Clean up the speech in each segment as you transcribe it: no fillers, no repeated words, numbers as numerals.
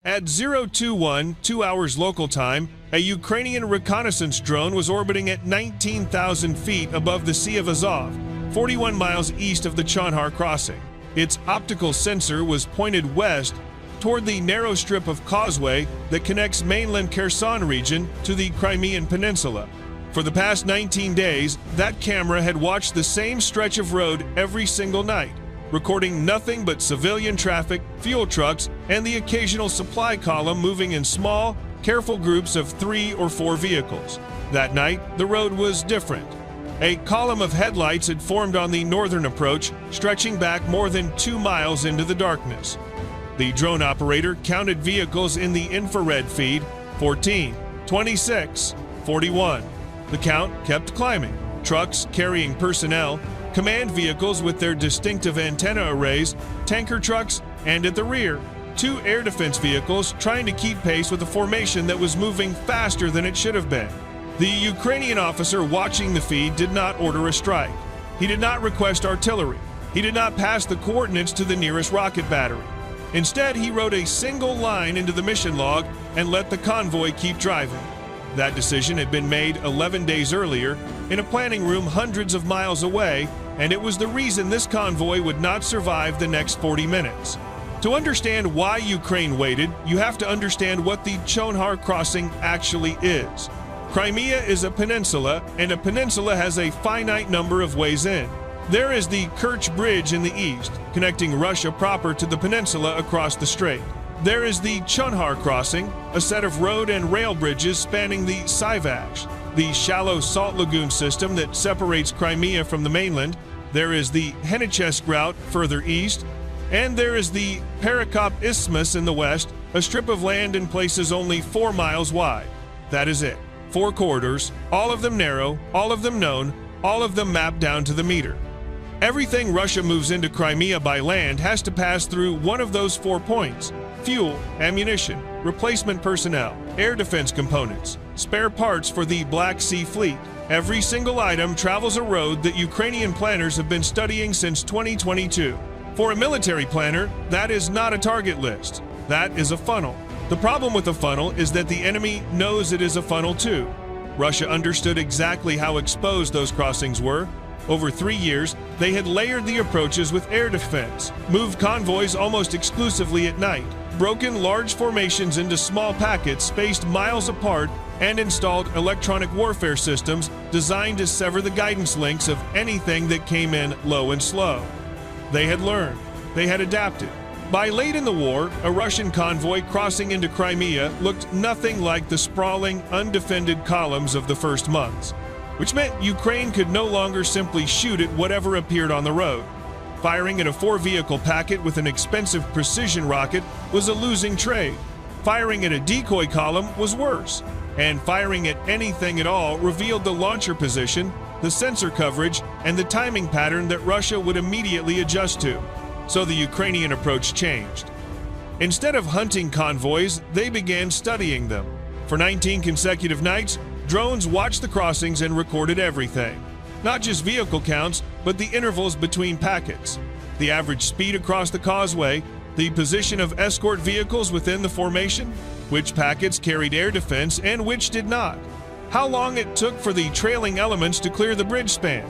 At 021, 2 hours local time, a Ukrainian reconnaissance drone was orbiting at 19,000 feet above the Sea of Azov, 41 miles east of the Chonhar crossing. Its optical sensor was pointed west toward the narrow strip of causeway that connects mainland Kherson region to the Crimean Peninsula. For the past 19 days, that camera had watched the same stretch of road every single night, recording nothing but civilian traffic, fuel trucks, and the occasional supply column moving in small, careful groups of 3 or 4 vehicles. That night, the road was different. A column of headlights had formed on the northern approach, stretching back more than 2 miles into the darkness. The drone operator counted vehicles in the infrared feed: 14, 26, 41. The count kept climbing. Trucks carrying personnel, command vehicles with their distinctive antenna arrays, tanker trucks, and at the rear, 2 air defense vehicles trying to keep pace with a formation that was moving faster than it should have been. The Ukrainian officer watching the feed did not order a strike. He did not request artillery. He did not pass the coordinates to the nearest rocket battery. Instead, he wrote a single line into the mission log and let the convoy keep driving. That decision had been made 11 days earlier in a planning room hundreds of miles away, and it was the reason this convoy would not survive the next 40 minutes. To understand why Ukraine waited, you have to understand what the Chonhar crossing actually is. Crimea is a peninsula, and a peninsula has a finite number of ways in. There is the Kerch Bridge in the east, connecting Russia proper to the peninsula across the strait. There is the Chonhar crossing, a set of road and rail bridges spanning the Sivash, the shallow salt lagoon system that separates Crimea from the mainland. There is the Henichesk route further east, and there is the Perekop Isthmus in the west, a strip of land in places only 4 miles wide. That is it. 4 corridors, all of them narrow, all of them known, all of them mapped down to the meter. Everything Russia moves into Crimea by land has to pass through one of those 4 points: fuel, ammunition, replacement personnel, air defense components, spare parts for the Black Sea Fleet. Every single item travels a road that Ukrainian planners have been studying since 2022. For a military planner, that is not a target list. That is a funnel. The problem with a funnel is that the enemy knows it is a funnel too. Russia understood exactly how exposed those crossings were. Over 3 years, they had layered the approaches with air defense, moved convoys almost exclusively at night, broken large formations into small packets spaced miles apart, and installed electronic warfare systems designed to sever the guidance links of anything that came in low and slow. They had learned. They had adapted. By late in the war, a Russian convoy crossing into Crimea looked nothing like the sprawling, undefended columns of the first months, which meant Ukraine could no longer simply shoot at whatever appeared on the road. Firing at a 4-vehicle packet with an expensive precision rocket was a losing trade. Firing at a decoy column was worse. And firing at anything at all revealed the launcher position, the sensor coverage, and the timing pattern that Russia would immediately adjust to. So the Ukrainian approach changed. Instead of hunting convoys, they began studying them. For 19 consecutive nights, drones watched the crossings and recorded everything. Not just vehicle counts, but the intervals between packets, the average speed across the causeway, the position of escort vehicles within the formation, which packets carried air defense and which did not, how long it took for the trailing elements to clear the bridge span,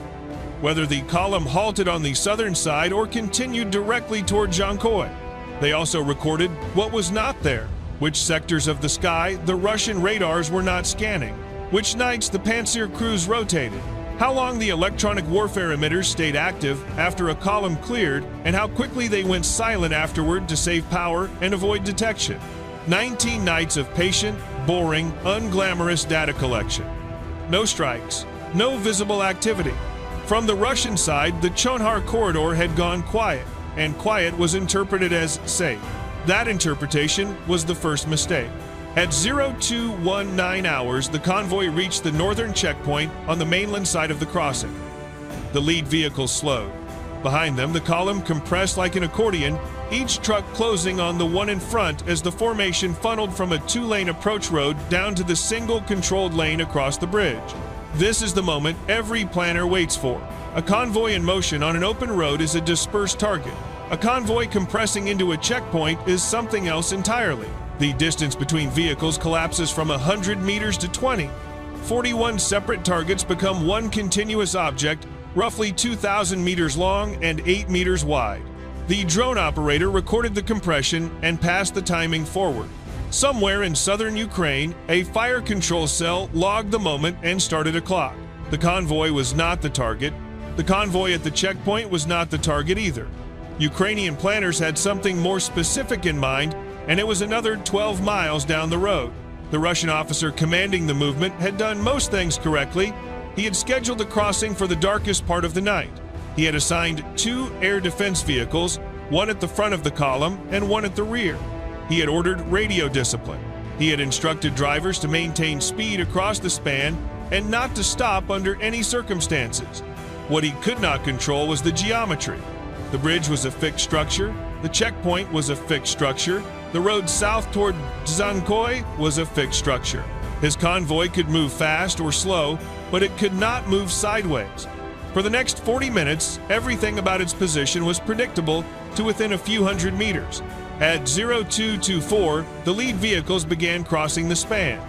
whether the column halted on the southern side or continued directly toward Jankoy. They also recorded what was not there, which sectors of the sky the Russian radars were not scanning, which nights the Panzer crews rotated, how long the electronic warfare emitters stayed active after a column cleared, and how quickly they went silent afterward to save power and avoid detection. 19 nights of patient, boring, unglamorous data collection. No strikes, no visible activity. From the Russian side, the Chonhar corridor had gone quiet, and quiet was interpreted as safe. That interpretation was the first mistake. At 0219 hours, the convoy reached the northern checkpoint on the mainland side of the crossing. The lead vehicles slowed. Behind them, the column compressed like an accordion, each truck closing on the one in front as the formation funneled from a 2-lane approach road down to the single controlled lane across the bridge. This is the moment every planner waits for. A convoy in motion on an open road is a dispersed target. A convoy compressing into a checkpoint is something else entirely. The distance between vehicles collapses from 100 meters to 20. 41 separate targets become one continuous object, roughly 2,000 meters long and 8 meters wide. The drone operator recorded the compression and passed the timing forward. Somewhere in southern Ukraine, a fire control cell logged the moment and started a clock. The convoy was not the target. The convoy at the checkpoint was not the target either. Ukrainian planners had something more specific in mind, and it was another 12 miles down the road. The Russian officer commanding the movement had done most things correctly. He had scheduled the crossing for the darkest part of the night. He had assigned 2 air defense vehicles, one at the front of the column and one at the rear. He had ordered radio discipline. He had instructed drivers to maintain speed across the span and not to stop under any circumstances. What he could not control was the geometry. The bridge was a fixed structure. The checkpoint was a fixed structure. The road south toward Convoy was a fixed structure. His convoy could move fast or slow, but it could not move sideways. For the next 40 minutes, everything about its position was predictable to within a few hundred meters. At 0224, the lead vehicles began crossing the span.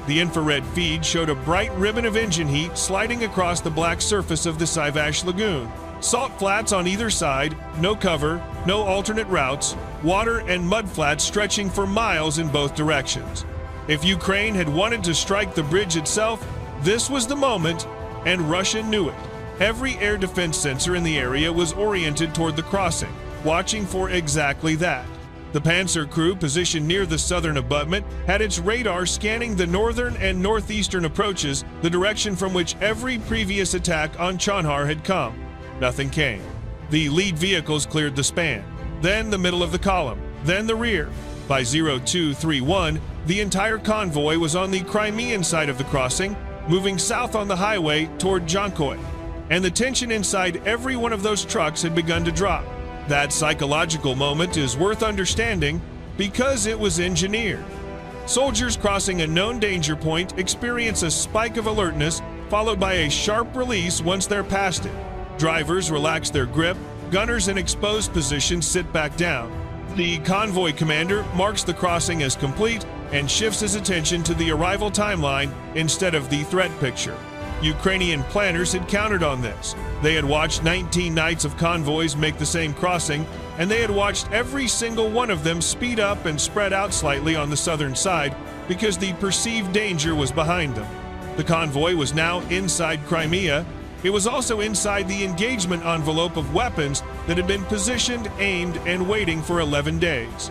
The infrared feed showed a bright ribbon of engine heat sliding across the black surface of the Sivash Lagoon. Salt flats on either side, no cover, no alternate routes, water and mud flats stretching for miles in both directions. If Ukraine had wanted to strike the bridge itself, this was the moment, and Russia knew it. Every air defense sensor in the area was oriented toward the crossing, watching for exactly that. The Panzer crew positioned near the southern abutment had its radar scanning the northern and northeastern approaches, the direction from which every previous attack on Chonhar had come. Nothing came. The lead vehicles cleared the span, then the middle of the column, then the rear. By 0231, the entire convoy was on the Crimean side of the crossing, moving south on the highway toward Convoy, and the tension inside every one of those trucks had begun to drop. That psychological moment is worth understanding because it was engineered. Soldiers crossing a known danger point experience a spike of alertness followed by a sharp release once they're past it. Drivers relax their grip, gunners in exposed positions sit back down. The convoy commander marks the crossing as complete and shifts his attention to the arrival timeline instead of the threat picture. Ukrainian planners had counted on this. They had watched 19 nights of convoys make the same crossing, and they had watched every single one of them speed up and spread out slightly on the southern side because the perceived danger was behind them. The convoy was now inside Crimea. It was also inside the engagement envelope of weapons that had been positioned, aimed, and waiting for 11 days.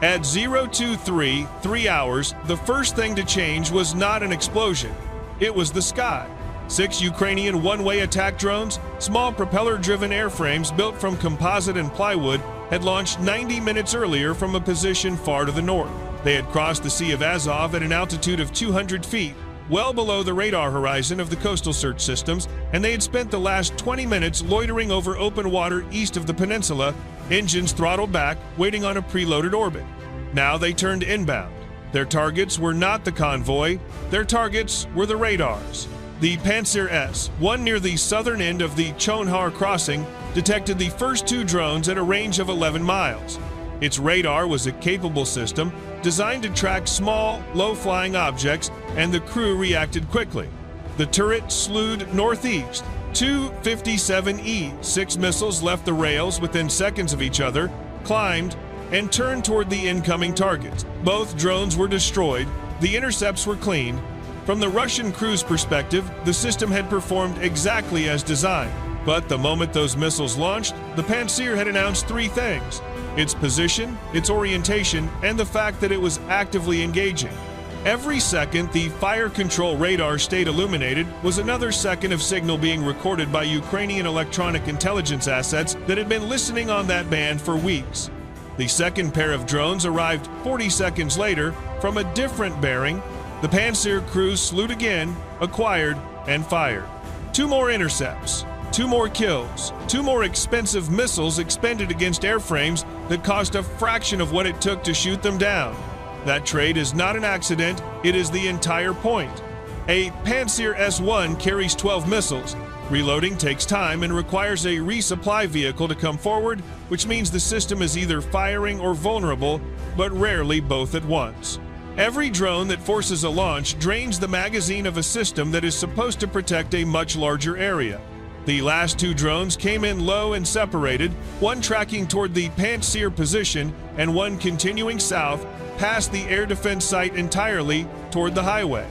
At 023, 3 hours, the first thing to change was not an explosion. It was the sky. 6 Ukrainian one-way attack drones, small propeller-driven airframes built from composite and plywood, had launched 90 minutes earlier from a position far to the north. They had crossed the Sea of Azov at an altitude of 200 feet, well below the radar horizon of the coastal search systems, and they had spent the last 20 minutes loitering over open water east of the peninsula, engines throttled back, waiting on a preloaded orbit. Now they turned inbound. Their targets were not the convoy. Their targets were the radars. The Panzer S, one near the southern end of the Chonhar crossing, detected the first 2 drones at a range of 11 miles. Its radar was a capable system designed to track small, low-flying objects, and the crew reacted quickly. The turret slewed northeast. 2 57E, 6 missiles left the rails within seconds of each other, climbed, and turned toward the incoming targets. Both drones were destroyed. The intercepts were cleaned. From the Russian crew's perspective, the system had performed exactly as designed. But the moment those missiles launched, the Panzer had announced 3 things: its position, its orientation, and the fact that it was actively engaging. Every second the fire control radar stayed illuminated was another second of signal being recorded by Ukrainian electronic intelligence assets that had been listening on that band for weeks. The second pair of drones arrived 40 seconds later from a different bearing. The Panzer crew slewed again, acquired, and fired. 2 more intercepts, 2 more kills, 2 more expensive missiles expended against airframes that cost a fraction of what it took to shoot them down. That trade is not an accident, it is the entire point. A Panzer S-1 carries 12 missiles. Reloading takes time and requires a resupply vehicle to come forward, which means the system is either firing or vulnerable, but rarely both at once. Every drone that forces a launch drains the magazine of a system that is supposed to protect a much larger area. The last two drones came in low and separated, one tracking toward the Pantsir position and one continuing south past the air defense site entirely toward the highway.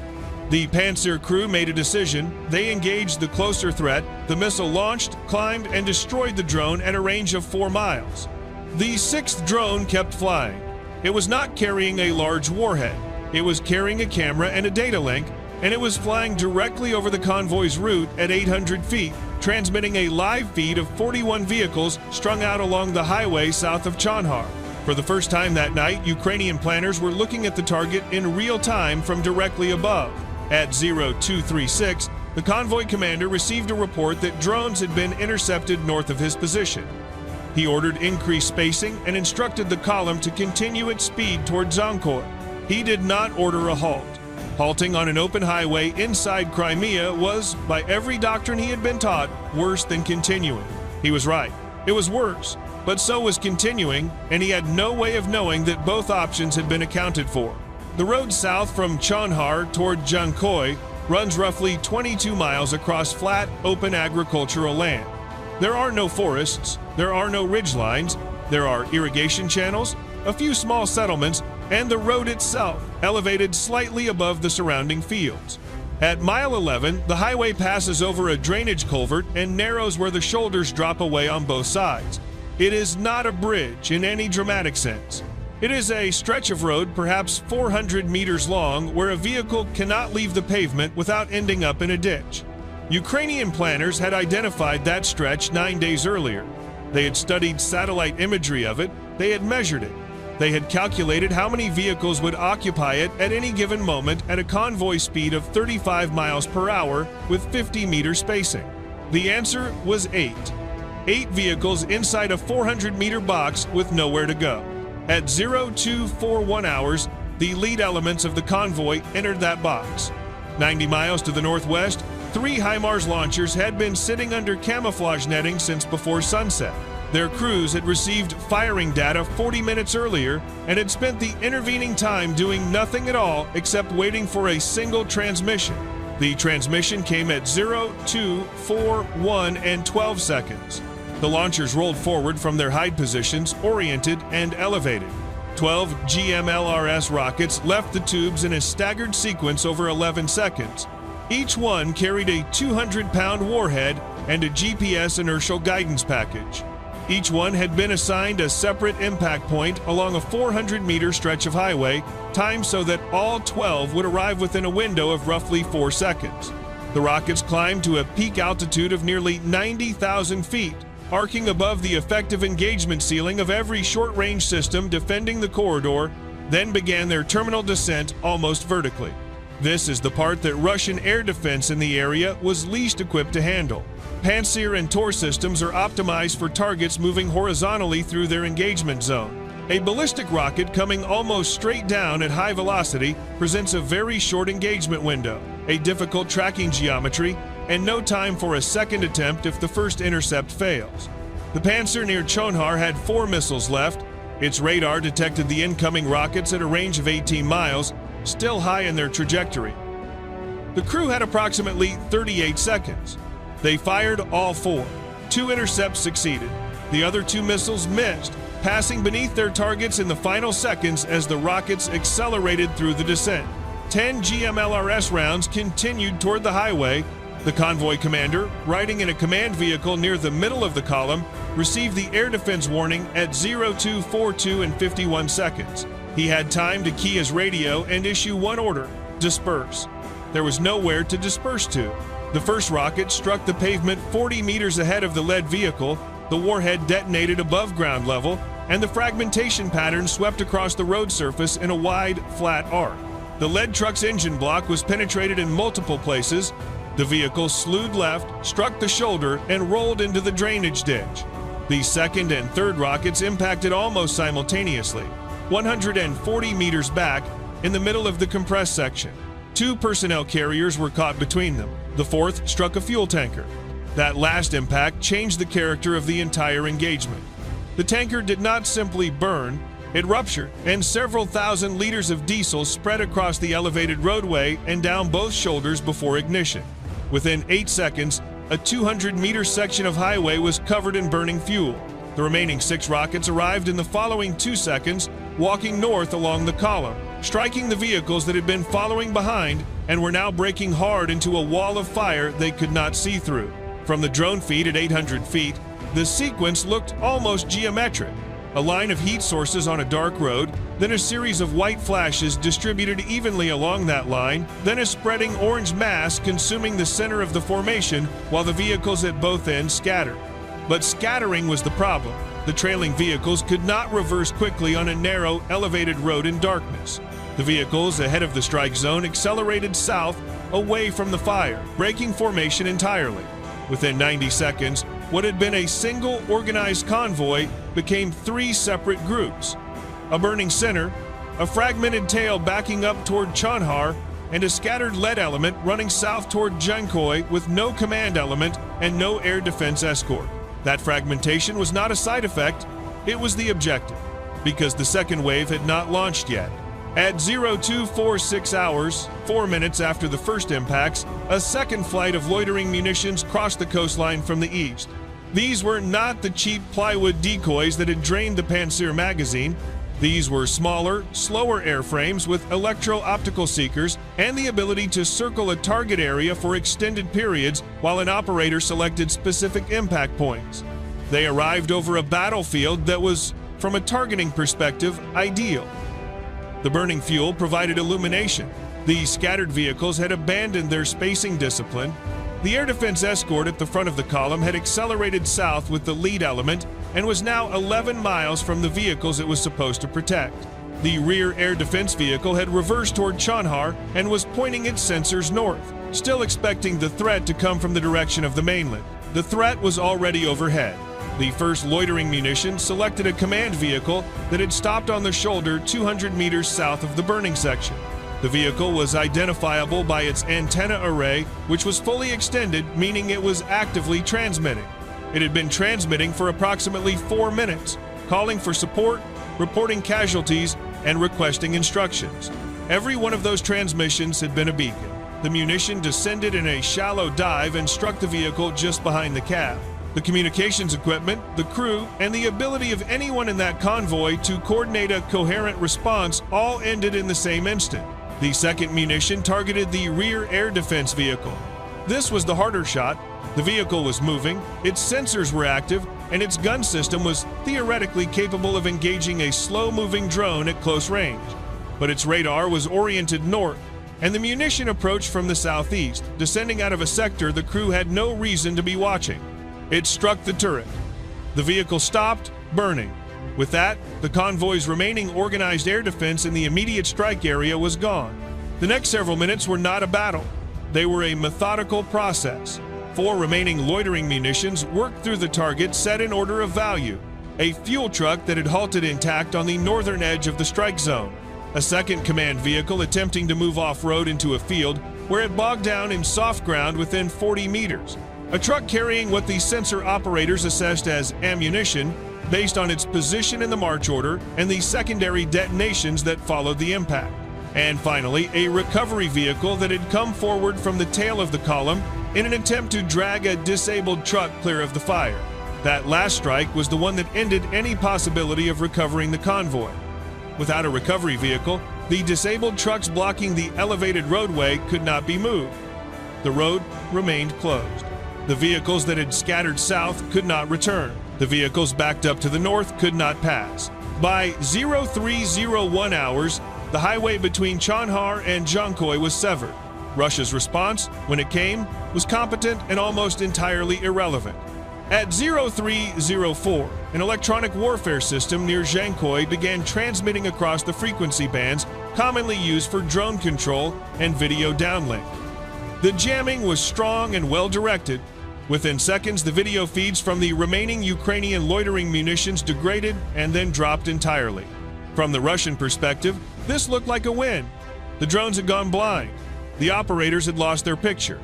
The Pantsir crew made a decision. They engaged the closer threat. The missile launched, climbed, and destroyed the drone at a range of 4 miles. The sixth drone kept flying. It was not carrying a large warhead. It was carrying a camera and a data link, and it was flying directly over the convoy's route at 800 feet, transmitting a live feed of 41 vehicles strung out along the highway south of Chonhar. For the first time that night, Ukrainian planners were looking at the target in real time from directly above. At 0236, the convoy commander received a report that drones had been intercepted north of his position. He ordered increased spacing and instructed the column to continue its speed toward Convoy. He did not order a halt. Halting on an open highway inside Crimea was, by every doctrine he had been taught, worse than continuing. He was right. It was worse, but so was continuing, and he had no way of knowing that both options had been accounted for. The road south from Chonhar toward Convoy runs roughly 22 miles across flat, open agricultural land. There are no forests, there are no ridgelines, there are irrigation channels, a few small settlements, and the road itself, elevated slightly above the surrounding fields. At mile 11, the highway passes over a drainage culvert and narrows where the shoulders drop away on both sides. It is not a bridge in any dramatic sense. It is a stretch of road perhaps 400 meters long where a vehicle cannot leave the pavement without ending up in a ditch. Ukrainian planners had identified that stretch 9 days earlier. They had studied satellite imagery of it, they had measured it. They had calculated how many vehicles would occupy it at any given moment at a convoy speed of 35 miles per hour with 50-meter spacing. The answer was 8. 8 vehicles inside a 400-meter box with nowhere to go. At 0241 hours, the lead elements of the convoy entered that box. 90 miles to the northwest, 3 HIMARS launchers had been sitting under camouflage netting since before sunset. Their crews had received firing data 40 minutes earlier and had spent the intervening time doing nothing at all except waiting for a single transmission. The transmission came at 0241 and 12 seconds. The launchers rolled forward from their hide positions, oriented and elevated. 12 GMLRS rockets left the tubes in a staggered sequence over 11 seconds. Each one carried a 200-pound warhead and a GPS inertial guidance package. Each one had been assigned a separate impact point along a 400-meter stretch of highway, timed so that all 12 would arrive within a window of roughly 4 seconds. The rockets climbed to a peak altitude of nearly 90,000 feet, arcing above the effective engagement ceiling of every short-range system defending the corridor, then began their terminal descent almost vertically. This is the part that Russian air defense in the area was least equipped to handle. Pantsir and Tor systems are optimized for targets moving horizontally through their engagement zone. A ballistic rocket coming almost straight down at high velocity presents a very short engagement window, a difficult tracking geometry, and no time for a second attempt if the first intercept fails. The Pantsir near Chonhar had 4 missiles left. Its radar detected the incoming rockets at a range of 18 miles, still high in their trajectory. The crew had approximately 38 seconds. They fired all 4. 2 intercepts succeeded. The other 2 missiles missed, passing beneath their targets in the final seconds as the rockets accelerated through the descent. 10 GMLRS rounds continued toward the highway. The convoy commander, riding in a command vehicle near the middle of the column, received the air defense warning at 0242 and 51 seconds. He had time to key his radio and issue one order: disperse. There was nowhere to disperse to. The first rocket struck the pavement 40 meters ahead of the lead vehicle. The warhead detonated above ground level, and the fragmentation pattern swept across the road surface in a wide, flat arc. The lead truck's engine block was penetrated in multiple places. The vehicle slewed left, struck the shoulder, and rolled into the drainage ditch. The second and third rockets impacted almost simultaneously, 140 meters back, in the middle of the compressed section. 2 personnel carriers were caught between them. The fourth struck a fuel tanker. That last impact changed the character of the entire engagement. The tanker did not simply burn, it ruptured, and several thousand liters of diesel spread across the elevated roadway and down both shoulders before ignition. Within 8 seconds, a 200-meter section of highway was covered in burning fuel. The remaining 6 rockets arrived in the following 2 seconds, walking north along the column, striking the vehicles that had been following behind and were now breaking hard into a wall of fire they could not see through. From the drone feed at 800 feet, the sequence looked almost geometric. A line of heat sources on a dark road, then a series of white flashes distributed evenly along that line, then a spreading orange mass consuming the center of the formation while the vehicles at both ends scattered. But scattering was the problem. The trailing vehicles could not reverse quickly on a narrow, elevated road in darkness. The vehicles ahead of the strike zone accelerated south, away from the fire, breaking formation entirely. Within 90 seconds, what had been a single organized convoy became 3 separate groups. A burning center, a fragmented tail backing up toward Chonhar, and a scattered lead element running south toward Jankoy with no command element and no air defense escort. That fragmentation was not a side effect, it was the objective, because the second wave had not launched yet. At 0246 hours, 4 minutes after the first impacts, a second flight of loitering munitions crossed the coastline from the east. These were not the cheap plywood decoys that had drained the Panzer magazine. These were smaller, slower airframes with electro-optical seekers and the ability to circle a target area for extended periods while an operator selected specific impact points. They arrived over a battlefield that was, from a targeting perspective, ideal. The burning fuel provided illumination. The scattered vehicles had abandoned their spacing discipline. The air defense escort at the front of the column had accelerated south with the lead element and was now 11 miles from the vehicles it was supposed to protect. The rear air defense vehicle had reversed toward Chonhar and was pointing its sensors north, still expecting the threat to come from the direction of the mainland. The threat was already overhead. The first loitering munition selected a command vehicle that had stopped on the shoulder 200 meters south of the burning section. The vehicle was identifiable by its antenna array, which was fully extended, meaning it was actively transmitting. It had been transmitting for approximately 4 minutes, calling for support, reporting casualties, and requesting instructions. Every one of those transmissions had been a beacon. The munition descended in a shallow dive and struck the vehicle just behind the cab. The communications equipment, the crew, and the ability of anyone in that convoy to coordinate a coherent response all ended in the same instant. The second munition targeted the rear air defense vehicle. This was the harder shot. The vehicle was moving, its sensors were active, and its gun system was theoretically capable of engaging a slow-moving drone at close range. But its radar was oriented north, and the munition approached from the southeast, descending out of a sector the crew had no reason to be watching. It struck the turret. The vehicle stopped, burning. With that, the convoy's remaining organized air defense in the immediate strike area was gone. The next several minutes were not a battle. They were a methodical process. 4 remaining loitering munitions worked through the target set in order of value. A fuel truck that had halted intact on the northern edge of the strike zone. A second command vehicle attempting to move off-road into a field where it bogged down in soft ground within 40 meters. A truck carrying what the sensor operators assessed as ammunition based on its position in the march order and the secondary detonations that followed the impact. And finally, a recovery vehicle that had come forward from the tail of the column in an attempt to drag a disabled truck clear of the fire. That last strike was the one that ended any possibility of recovering the convoy. Without a recovery vehicle, the disabled trucks blocking the elevated roadway could not be moved. The road remained closed. The vehicles that had scattered south could not return. The vehicles backed up to the north could not pass. By 0301 hours, the highway between Chonhar and Jankoy was severed. Russia's response, when it came, was competent and almost entirely irrelevant. At 0304, an electronic warfare system near Jankoy began transmitting across the frequency bands commonly used for drone control and video downlink. The jamming was strong and well-directed. Within seconds, the video feeds from the remaining Ukrainian loitering munitions degraded and then dropped entirely. From the Russian perspective, this looked like a win. The drones had gone blind. The operators had lost their picture.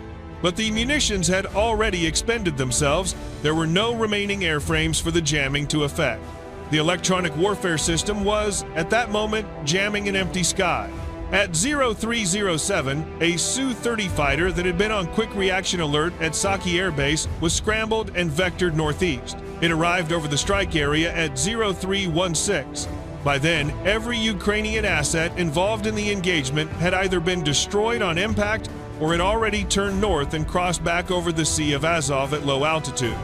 But the munitions had already expended themselves. There were no remaining airframes for the jamming to affect. The electronic warfare system was, at that moment, jamming an empty sky. At 0307, a Su-30 fighter that had been on quick reaction alert at Saki Air Base was scrambled and vectored northeast. It arrived over the strike area at 0316. By then, every Ukrainian asset involved in the engagement had either been destroyed on impact or had already turned north and crossed back over the Sea of Azov at low altitude.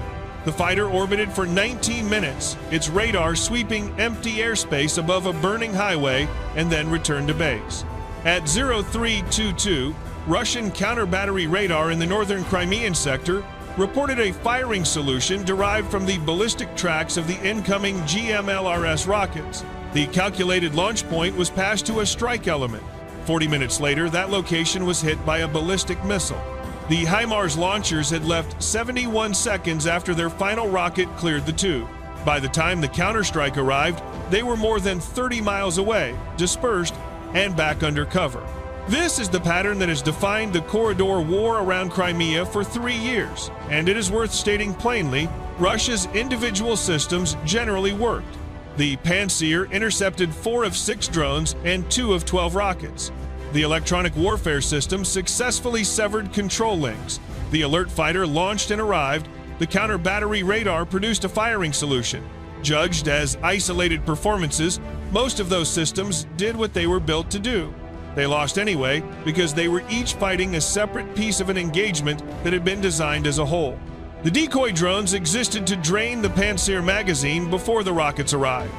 The fighter orbited for 19 minutes, its radar sweeping empty airspace above a burning highway, and then returned to base. At 0322, Russian counter-battery radar in the northern Crimean sector reported a firing solution derived from the ballistic tracks of the incoming GMLRS rockets. The calculated launch point was passed to a strike element. 40 minutes later, that location was hit by a ballistic missile. The HIMARS launchers had left 71 seconds after their final rocket cleared the tube. By the time the counterstrike arrived, they were more than 30 miles away, dispersed, and back under cover. This is the pattern that has defined the corridor war around Crimea for 3 years, and it is worth stating plainly, Russia's individual systems generally worked. The Pantsir intercepted 4 of 6 drones and 2 of 12 rockets. The electronic warfare system successfully severed control links. The alert fighter launched and arrived. The counter-battery radar produced a firing solution. Judged as isolated performances, most of those systems did what they were built to do. They lost anyway because they were each fighting a separate piece of an engagement that had been designed as a whole. The decoy drones existed to drain the Pantsir magazine before the rockets arrived.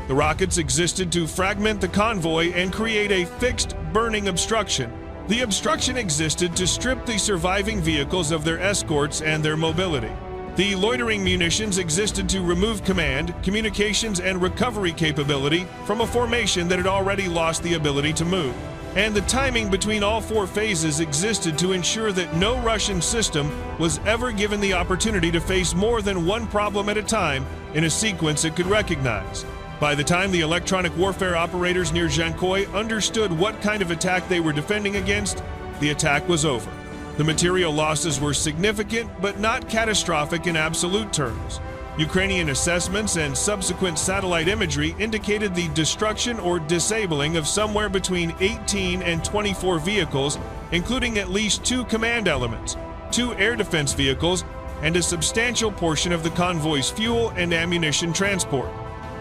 The rockets existed to fragment the convoy and create a fixed burning obstruction. The obstruction existed to strip the surviving vehicles of their escorts and their mobility. The loitering munitions existed to remove command, communications, and recovery capability from a formation that had already lost the ability to move. And the timing between all 4 phases existed to ensure that no Russian system was ever given the opportunity to face more than one problem at a time in a sequence it could recognize. By the time the electronic warfare operators near Jankoy understood what kind of attack they were defending against, the attack was over. The material losses were significant, but not catastrophic in absolute terms. Ukrainian assessments and subsequent satellite imagery indicated the destruction or disabling of somewhere between 18 and 24 vehicles, including at least 2 command elements, 2 air defense vehicles, and a substantial portion of the convoy's fuel and ammunition transport.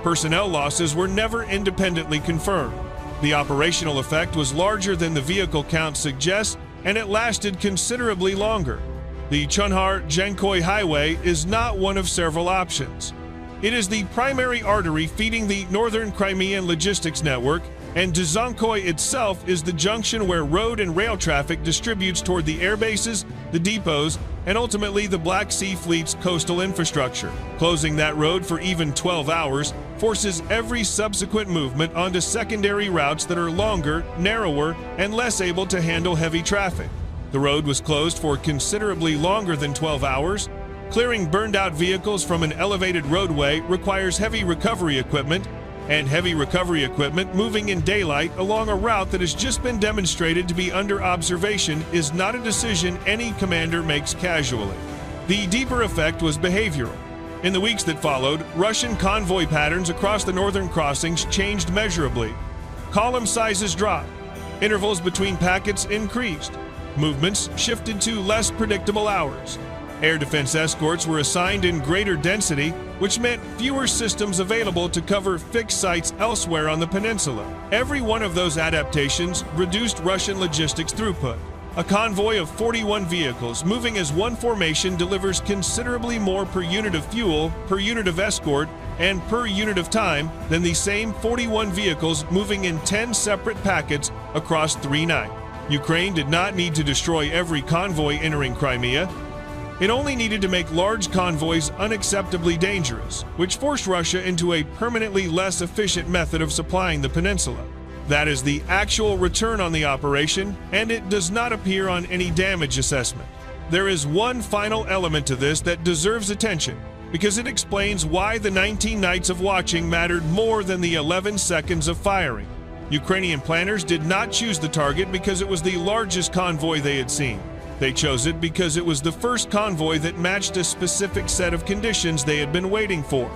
Personnel losses were never independently confirmed. The operational effect was larger than the vehicle count suggests, and it lasted considerably longer. The Chonhar-Jankoy Highway is not one of several options. It is the primary artery feeding the northern Crimean logistics network, and Dzonkoy itself is the junction where road and rail traffic distributes toward the air bases, the depots, and ultimately the Black Sea Fleet's coastal infrastructure. Closing that road for even 12 hours forces every subsequent movement onto secondary routes that are longer, narrower, and less able to handle heavy traffic. The road was closed for considerably longer than 12 hours. Clearing burned-out vehicles from an elevated roadway requires heavy recovery equipment, and heavy recovery equipment moving in daylight along a route that has just been demonstrated to be under observation is not a decision any commander makes casually. The deeper effect was behavioral. In the weeks that followed, Russian convoy patterns across the northern crossings changed measurably. Column sizes dropped. Intervals between packets increased. Movements shifted to less predictable hours. Air defense escorts were assigned in greater density, which meant fewer systems available to cover fixed sites elsewhere on the peninsula. Every one of those adaptations reduced Russian logistics throughput. A convoy of 41 vehicles moving as one formation delivers considerably more per unit of fuel, per unit of escort, and per unit of time than the same 41 vehicles moving in 10 separate packets across 3 nights. Ukraine did not need to destroy every convoy entering Crimea. It only needed to make large convoys unacceptably dangerous, which forced Russia into a permanently less efficient method of supplying the peninsula. That is the actual return on the operation, and it does not appear on any damage assessment. There is one final element to this that deserves attention, because it explains why the 19 nights of watching mattered more than the 11 seconds of firing. Ukrainian planners did not choose the target because it was the largest convoy they had seen. They chose it because it was the first convoy that matched a specific set of conditions they had been waiting for.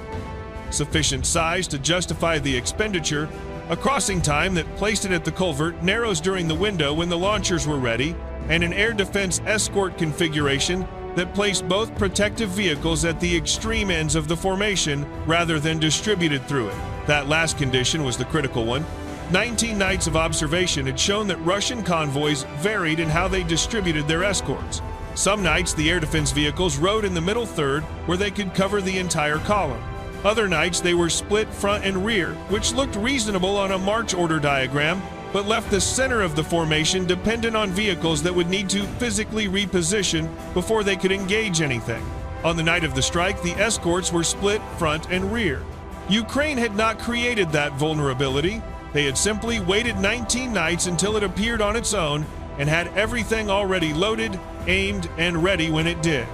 Sufficient size to justify the expenditure, a crossing time that placed it at the culvert narrows during the window when the launchers were ready, and an air defense escort configuration that placed both protective vehicles at the extreme ends of the formation rather than distributed through it. That last condition was the critical one. 19 nights of observation had shown that Russian convoys varied in how they distributed their escorts. Some nights, the air defense vehicles rode in the middle third where they could cover the entire column. Other nights, they were split front and rear, which looked reasonable on a march order diagram, but left the center of the formation dependent on vehicles that would need to physically reposition before they could engage anything. On the night of the strike, the escorts were split front and rear. Ukraine had not created that vulnerability. They had simply waited 19 nights until it appeared on its own and had everything already loaded, aimed, and ready when it did.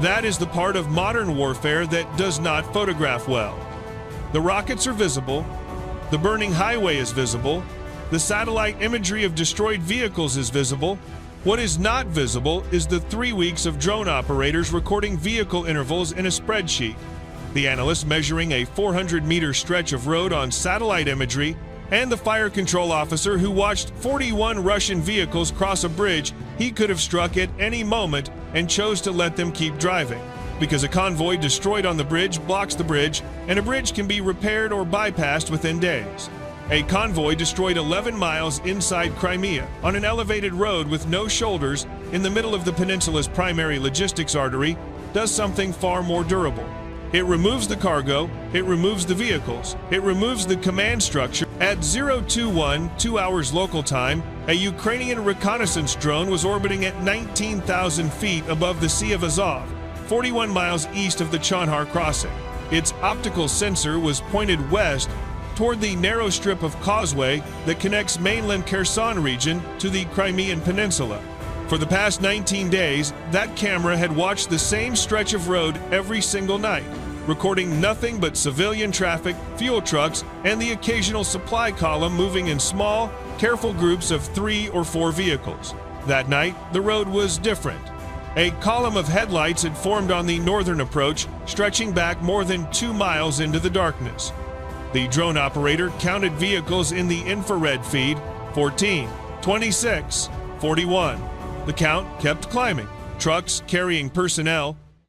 That is the part of modern warfare that does not photograph well. The rockets are visible, the burning highway is visible, the satellite imagery of destroyed vehicles is visible. What is not visible is the 3 weeks of drone operators recording vehicle intervals in a spreadsheet, the analyst measuring a 400-meter stretch of road on satellite imagery, and the fire control officer who watched 41 Russian vehicles cross a bridge he could have struck at any moment and chose to let them keep driving. Because a convoy destroyed on the bridge blocks the bridge, and a bridge can be repaired or bypassed within days. A convoy destroyed 11 miles inside Crimea on an elevated road with no shoulders in the middle of the peninsula's primary logistics artery does something far more durable. It removes the cargo, it removes the vehicles, it removes the command structure. At 021, 2 hours local time, a Ukrainian reconnaissance drone was orbiting at 19,000 feet above the Sea of Azov, 41 miles east of the Chonhar crossing. Its optical sensor was pointed west toward the narrow strip of causeway that connects mainland Kherson region to the Crimean Peninsula. For the past 19 days, that camera had watched the same stretch of road every single night, recording nothing but civilian traffic, fuel trucks, and the occasional supply column moving in small, careful groups of 3 or 4 vehicles. That night, the road was different. A column of headlights had formed on the northern approach, stretching back more than 2 miles into the darkness. The drone operator counted vehicles in the infrared feed: 14, 26, 41. The count kept climbing. Trucks carrying personnel,